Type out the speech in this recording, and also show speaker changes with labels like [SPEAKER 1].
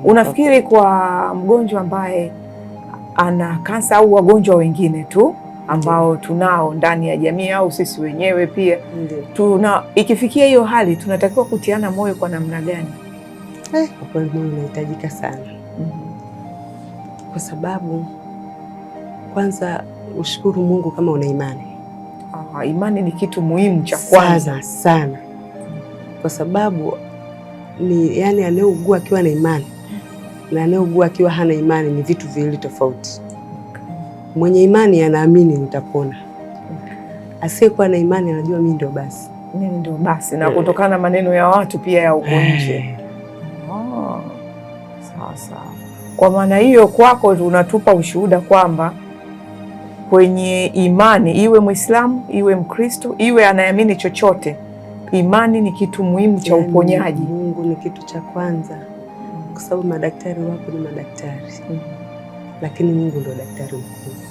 [SPEAKER 1] Unafikiri kwa mgonjwa ambaye ana kansa au wagonjwa wengine tu ambao tunao ndani ya jamii au sisi wenyewe pia ikifikia hiyo hali tunatakiwa kutiana moyo kwa namna gani?
[SPEAKER 2] Kwa kweli moyo unahitajika sana. Kwa sababu kwanza ushukuru Mungu kama una imani.
[SPEAKER 1] Imani ni kitu muhimu cha kwanza
[SPEAKER 2] sana. Kwa sababu ni yani anayeugua akiwa na imani na anayeugua akiwa hana imani ni vitu viwili tofauti. Mwenye imani anaamini nitapona. Asiyekuwa na imani anajua mimi ndio basi.
[SPEAKER 1] Na kutokana na maneno ya watu pia ya huko nje. Sawa. Kwa maana hiyo kwako unatupa ushuhuda kwamba kwenye imani, iwe Muislamu, iwe Mkristo, iwe anayeamini chochote, imani ni kitu muhimu cha uponyaji.
[SPEAKER 2] Mungu ni kitu cha kwanza. Kwa sababu madaktari wako ni madaktari. Lakini Mungu ndio daktari mkuu.